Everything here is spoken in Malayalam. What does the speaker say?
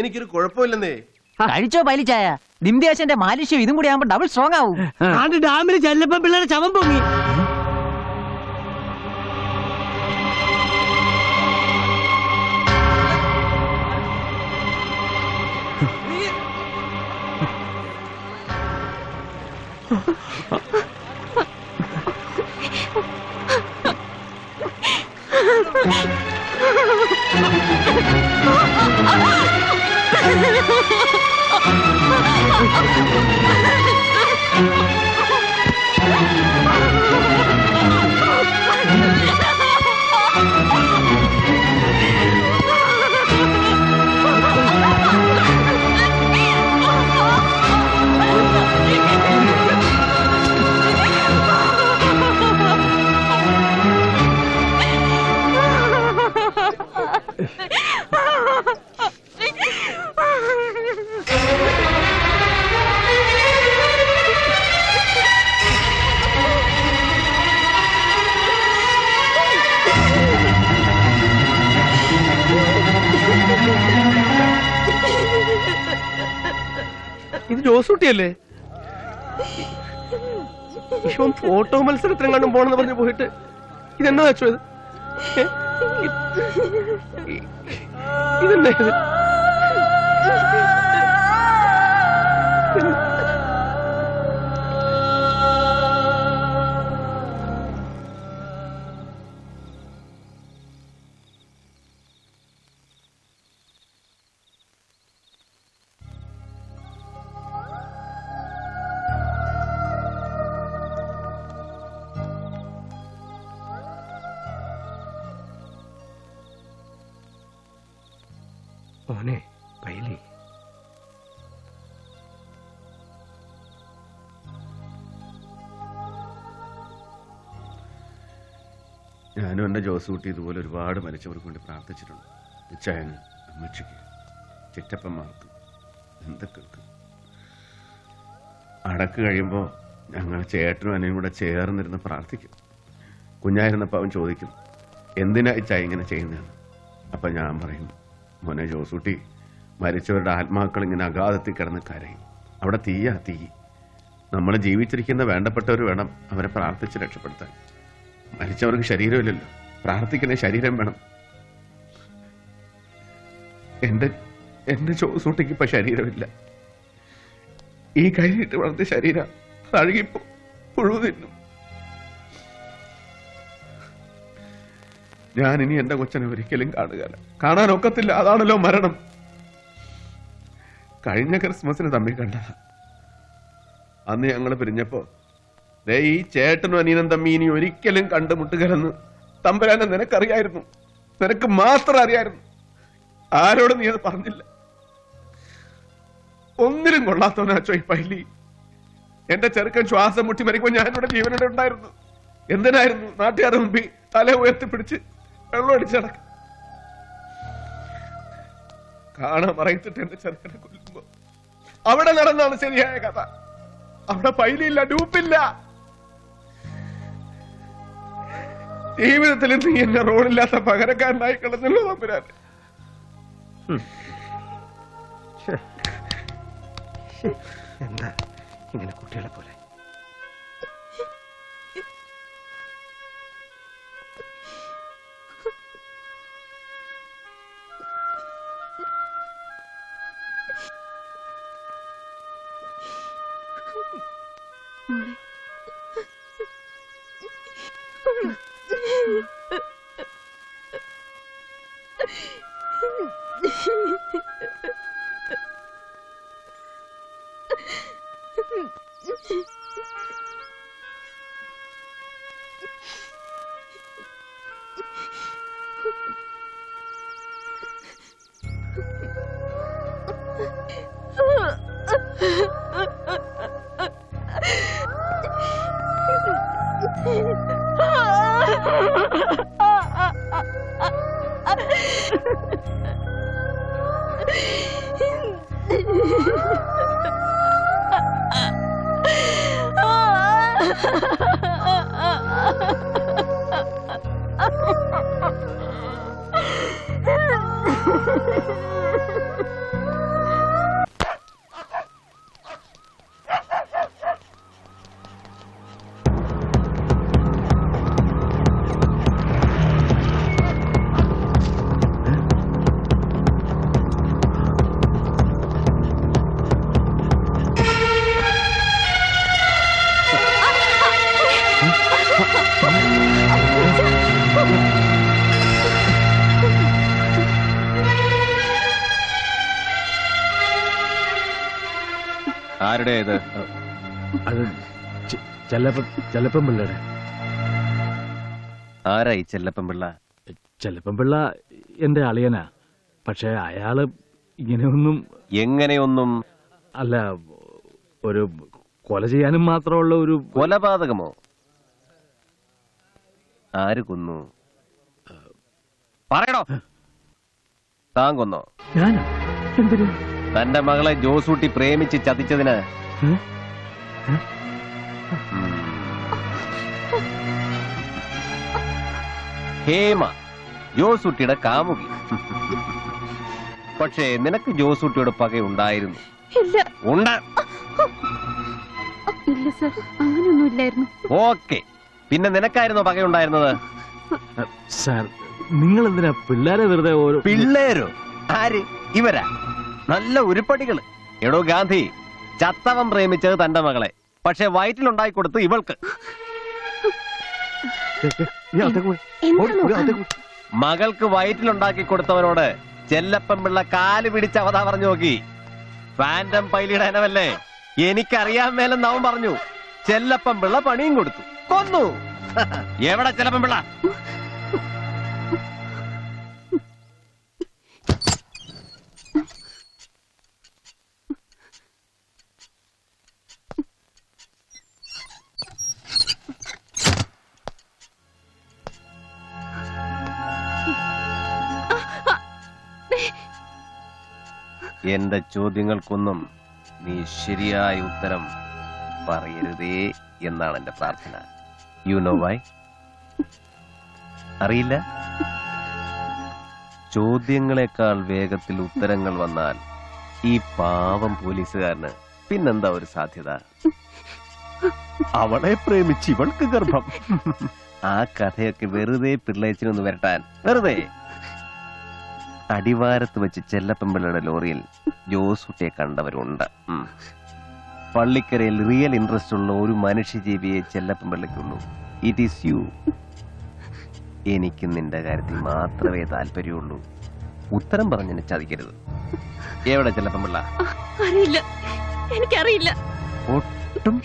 എനിക്കൊരു കുഴപ്പമില്ലെന്നേ. കഴിച്ചോ പൈലിച്ചായ. ദിംദേശന്റെ മാലിഷ്യം ഇതും കൂടി ആകുമ്പോ ഡബിൾ സ്ട്രോങ് ആവും. ഡാമിൽ ചെല്ലപ്പോ പിള്ളേരെ ശവം പൊങ്ങി. ഇത് ജോസൂട്ടിയല്ലേ? ഇവൻ ഫോട്ടോ മത്സരത്തിനും കണ്ടും പോണെന്ന് പറഞ്ഞു പോയിട്ട് ഇതെന്നാ വെച്ചോ? ഇതെന്നാ ഇത്? മോനെ പൈലി, ഞാനും എൻ്റെ ജോസൂട്ടി ഇതുപോലെ ഒരുപാട് മരിച്ചവർക്ക് വേണ്ടി പ്രാർത്ഥിച്ചിട്ടുണ്ട്. ഇച്ചായന്, അമ്മച്ചിക്ക്, ചിറ്റപ്പന്മാർക്ക്, ബന്ധുക്കൾക്ക്. അടക്ക് കഴിയുമ്പോൾ ഞങ്ങൾ ചേട്ടനും അനിയും കൂടെ ചേർന്നിരുന്ന് പ്രാർത്ഥിക്കും. കുഞ്ഞായിരുന്നപ്പോൾ അവൻ ചോദിക്കും, എന്തിനാ ഇച്ചായ ഇങ്ങനെ ചെയ്യുന്നതെന്ന്. അപ്പം ഞാൻ പറയും, മോനെ ജോസൂട്ടി, മരിച്ചവരുടെ ആത്മാക്കൾ ഇങ്ങനെ അഗാധത്തിൽ കിടന്ന് കരയും. അവിടെ തീയാ തീ. നമ്മൾ ജീവിച്ചിരിക്കുന്ന വേണ്ടപ്പെട്ടവർ വേണം അവരെ പ്രാർത്ഥിച്ച് രക്ഷപ്പെടുത്താൻ. മരിച്ചവർക്ക് ശരീരമില്ലല്ലോ, പ്രാർത്ഥിക്കുന്ന ശരീരം വേണം. എന്റെ ജോസൂട്ടിക്ക് ഇപ്പൊ ശരീരമില്ല. ഈ കഴിഞ്ഞിട്ട് വളർത്തിയ ശരീരം അഴുകിപ്പോ പുഴു തിന്നും. ഞാനിനി എന്റെ കൊച്ചനെ ഒരിക്കലും കാണുകയില്ല, കാണാനൊക്കത്തില്ല. അതാണല്ലോ മരണം. കഴിഞ്ഞ ക്രിസ്മസിന് തമ്മിൽ കണ്ട അന്ന് ഞങ്ങൾ പിരിഞ്ഞപ്പോ, ഈ ചേട്ടനും അനിയനും തമ്മി ഇനി ഒരിക്കലും കണ്ടുമുട്ടുകയെന്ന് തമ്പുരാനെ നിനക്കറിയായിരുന്നു, നിനക്ക് മാത്രം അറിയായിരുന്നു. ആരോടും നീ അത് പറഞ്ഞില്ല. ഒന്നിനും കൊള്ളാത്തവനാച്ചോ ഈ പൈലി. എന്റെ ചെറുക്കൻ ശ്വാസം മുട്ടി മരിക്കുമ്പോൾ ഞാനിവിടെ ജീവനോടെ ഉണ്ടായിരുന്നു. എന്തിനായിരുന്നു നാട്ടുകാരുടെ മുമ്പിൽ തല ഉയർത്തിപ്പിടിച്ച് വെള്ളമടിച്ച് നടക്കും? കാണാൻ മറയിച്ചിട്ട് എന്റെ ചെറുക്കനെ കൊല്ലുമ്പോ അവിടെ നടന്നാണ് ശരിയായ കഥ. അവിടെ പൈലിയില്ല, ഡൂപ്പില്ല. ജീവിതത്തിൽ നീ എന്നെ റോഡില്ലാത്ത പകരക്കാരനായി കിടന്നല്ലോ തമ്പുരാൻ. എന്താ ഇങ്ങനെ കുട്ടികളെ പോലെ? ആരുടെ ഇത്? അത് ചെല്ലപ്പൻ പിള്ളയുടെ. ആരായി ചെല്ലപ്പൻ പിള്ള? ചെല്ലപ്പൻ പിള്ള എന്റെ അളിയനാ. പക്ഷെ അയാള് ഇങ്ങനെയൊന്നും എങ്ങനെയൊന്നും? അല്ല, ഒരു കൊല ചെയ്യാനും മാത്രമുള്ള ഒരു കൊലപാതകമോ? ആര് കൊന്നു? പറയണോ? താൻ കൊന്നോ? ഞാനാ? എന്തിനു? തന്റെ മകളെ ജോസൂട്ടി പ്രേമിച്ച് ചതിച്ചതിന്. ഹേമ ജോസൂട്ടിയുടെ കാമുകി. പക്ഷേ നിനക്ക് ജോസൂട്ടിയോട് പകയുണ്ടായിരുന്നു? ഇല്ല. ഉണ്ട്. ഇല്ല സർ, അങ്ങനെയൊന്നും ഇല്ലായിരുന്നു. ഓക്കെ, പിന്നെ നിനക്കായിരുന്നോ പകയുണ്ടായിരുന്നത്? സാർ, നിങ്ങൾ എന്തിനാ പിള്ളേരെ വെറുതെ ഓരോ... പിള്ളേരോ? ആര്? ഇവരാ? നല്ല ഉരുപ്പടികള്. എടോ ഗാന്ധി, ചത്തവൻ പ്രേമിച്ചത് തന്റെ മകളെ, പക്ഷെ വയറ്റിലുണ്ടാക്കി കൊടുത്ത് ഇവൾക്ക്. മകൾക്ക് വയറ്റിലുണ്ടാക്കി കൊടുത്തവനോട് ചെല്ലപ്പൻ പിള്ള കാല് പിടിച്ച് അവതാ പറഞ്ഞു നോക്കി. ഫാൻറ്റം പൈലിയുടെ ഇനമല്ലേ, എനിക്കറിയാൻ മേലെന്ന് അവൻ പറഞ്ഞു. ചെല്ലപ്പൻ പിള്ള പണിയും കൊടുത്തു, കൊന്നു. എവിടെ ചെല്ലപ്പൻ പിള്ള? എന്റെ ചോദ്യങ്ങൾക്കൊന്നും നീ ശരിയായ ഉത്തരം പറയരുതേ എന്നാണ് എന്റെ പ്രാർത്ഥന. You know why? അറിയില്ല? ചോദ്യങ്ങളെക്കാൾ വേഗത്തിൽ ഉത്തരങ്ങൾ വന്നാൽ ഈ പാവം പോലീസുകാരന് പിന്നെന്താ ഒരു സാധ്യത? അവളെ പ്രേമിച്ച് ഇവൾക്ക് ഗർഭം. ആ കഥയൊക്കെ വെറുതെ പിള്ളേച്ചിനൊന്ന് വരട്ടാൻ. വെറുതെ. അടിവാരത്ത് വെച്ച് ചെല്ലപ്പൻപിള്ളയുടെ ലോറിയിൽ ജോസൂട്ടിയെ കണ്ടവരുണ്ട്. പള്ളിക്കരയിൽ റിയൽ ഇൻട്രസ്റ്റ് ഉള്ള ഒരു മനുഷ്യജീവിയെ ചെല്ലപ്പൻപിള്ളയ്ക്കുള്ളൂ. It is you. എനിക്ക് നിന്റെ കാര്യത്തിൽ മാത്രമേ താല്പര്യമുള്ളൂ. ഉത്തരം പറഞ്ഞെന്നെ ചതിക്കരുത്. എവിടെ ചെല്ലപ്പൻപിള്ള? അറിയില്ല, എനിക്കറിയില്ല. ഒട്ടും